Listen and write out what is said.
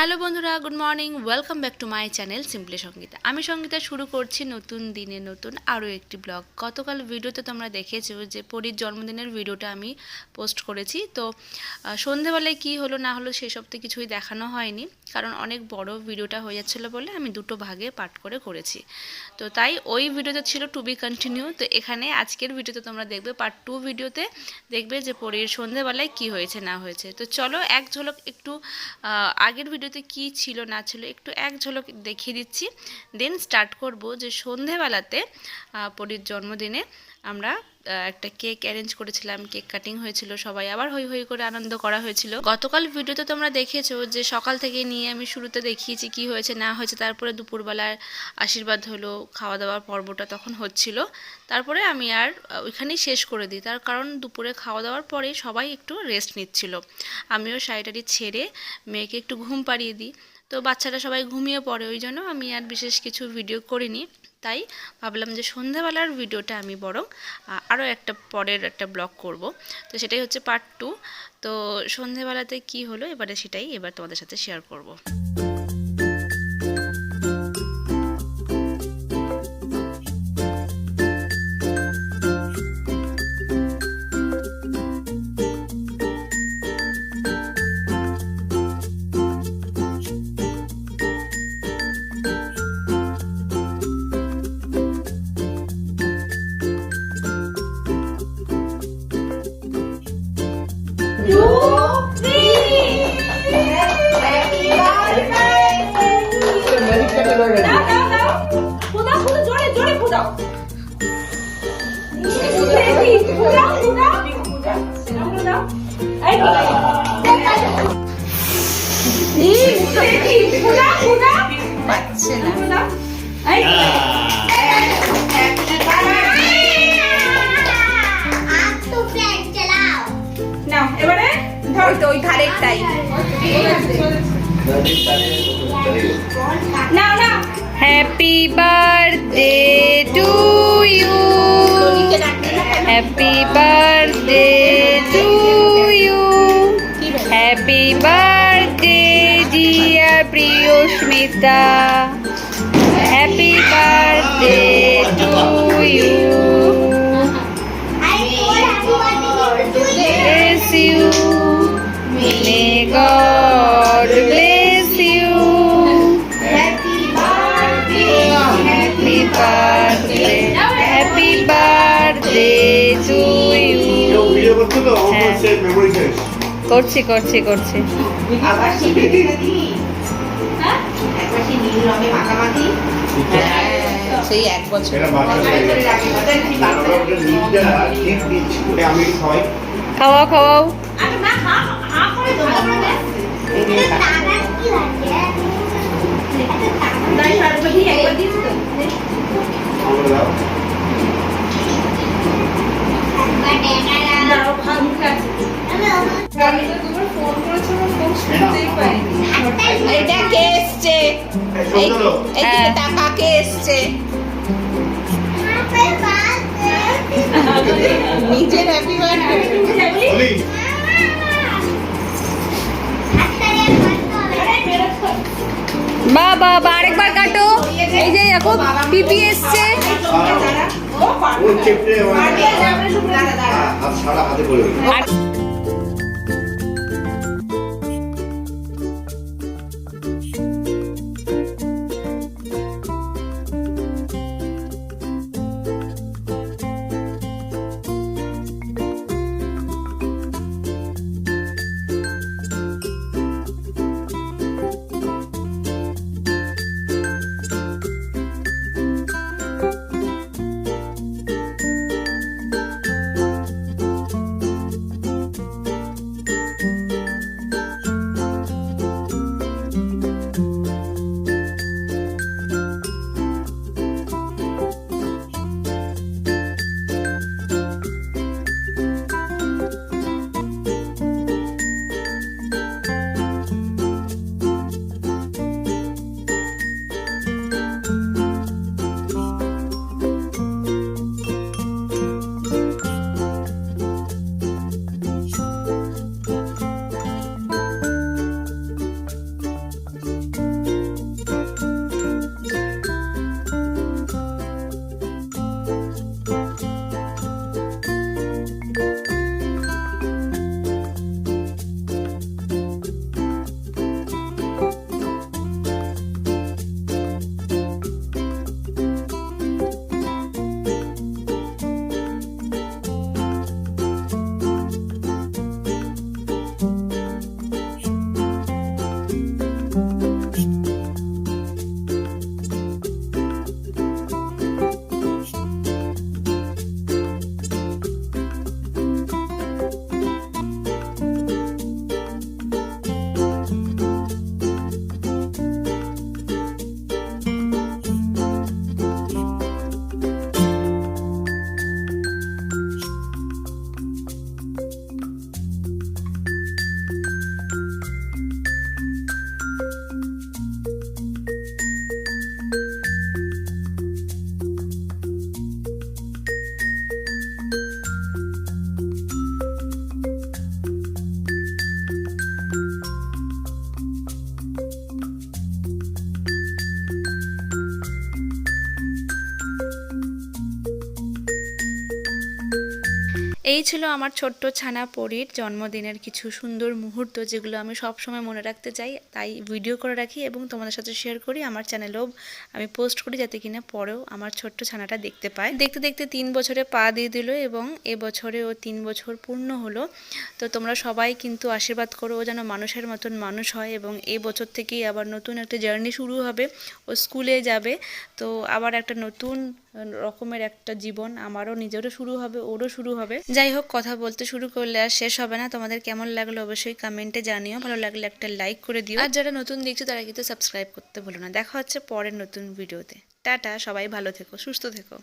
Hello বন্ধুরা, good morning. Welcome back to my channel simply Sangeeta. আমি সঙ্গীতা শুরু করছি নতুন দিনে নতুন আরও একটি ব্লগ। গতকাল ভিডিওতে তোমরা দেখেছো যে পরীর জন্মদিনের ভিডিওটা আমি পোস্ট করেছি। তো সন্ধেবেলায় কী হলো না হলো সেসব তো কিছুই দেখানো হয়নি, কারণ অনেক বড় ভিডিওটা হয়ে যাচ্ছিলো বলে আমি দুটো ভাগে পার্ট করে করেছি। তো তাই ওই ভিডিওতে ছিল টু বি কন্টিনিউ। তো এখানে আজকের ভিডিওতে তোমরা দেখবে পার্ট 2 ভিডিওতে দেখবে যে পরীর সন্ধেবেলায় কী হয়েছে না হয়েছে। তো চলো এক ঝলক একটু আগের ভিডিওতে কি ছিল না ছিল একটু এক ঝলক দেখিয়ে দিচ্ছি, দেন স্টার্ট করব। যে সন্ধেবেলাতে পরীর জন্মদিনে আমরা একটা কেক অ্যারেঞ্জ করেছিলাম, কেক কাটিং হয়েছিল, সবাই আবার হই হই করে আনন্দ করা হয়েছিল। গতকাল ভিডিওতে তোমরা দেখেছো যে সকাল থেকে নিয়ে আমি শুরুতে দেখিয়েছি কি হয়েছে না হয়েছে, তারপরে দুপুরবেলার আশীর্বাদ হলো, খাওয়া দাওয়ার পর্বটা তখন হচ্ছিল, তারপরে আমি আর ওইখানেই শেষ করে দিই। তার কারণ দুপুরে খাওয়া দাওয়ার পরে সবাই একটু রেস্ট নিচ্ছিল, আমিও শাড়িটারি ছেড়ে মেয়েকে একটু ঘুম পাড়িয়ে দিই। তো বাচ্চারা সবাই ঘুমিয়ে পড়ে, ওই জন্য আমি আর বিশেষ কিছু ভিডিও করিনি। তাই ভাবলাম যে সন্ধ্যাবেলার ভিডিওটা আমি বরং আরও একটা পরের একটা ব্লগ করব। তো সেটাই হচ্ছে পার্ট 2। তো সন্ধ্যাবেলাতে কি হলো এবারে সেটাই এবার তোমাদের সাথে শেয়ার করব। এবারে ওই ধারেরটাই নাও নাও। Happy birthday to you, happy birthday to you, happy birthday dear Priyasmita, happy birthday to you, bless you, may God bless you, happy birthday, happy birthday, happy birthday to you. করছি করছি করছি। সেই এক বছর খাওয়াও খাওয়াও। এটা কে এসছে? টাকা কে এসছে? নিজের হ্যাপি বার্থডে। বাবা আরেকবার কাটো। এই যে দেখো পিপি এসছে। এই ছিল আমার ছোট্ট ছানা পরীর জন্মদিনের কিছু সুন্দর মুহূর্ত, যেগুলো আমি সব সময় মনে রাখতে চাই, তাই ভিডিও করে রাখি এবং তোমাদের সাথে শেয়ার করি। আমার চ্যানেলেও আমি পোস্ট করি, যাতে কিনা পরেও আমার ছোট্ট ছানাটা দেখতে পায়। দেখতে দেখতে 3 বছরে পা দিয়ে দিল এবং এবছরে ও 3 বছর পূর্ণ হলো। তো তোমরা সবাই কিন্তু আশীর্বাদ করো, ও যেন মানুষের মতন মানুষ হয় এবং এই বছর থেকেই আবার নতুন একটা জার্নি শুরু হবে। ও স্কুলে যাবে, তো আবার একটা নতুন রকমের একটা জীবন আমারও নিজেরও শুরু হবে, ওরও শুরু হবে। যাই হোক, কথা বলতে শুরু করলে আর শেষ হবে না। তোমাদের কেমন লাগলো অবশ্যই কমেন্টে জানিও, ভালো লাগলে একটা লাইক করে দিও, আর যারা নতুন দেখছো তারা কিন্তু সাবস্ক্রাইব করতে ভুলো না। দেখা হচ্ছে পরের নতুন ভিডিওতে। টাটা, সবাই ভালো থেকো, সুস্থ থেকো।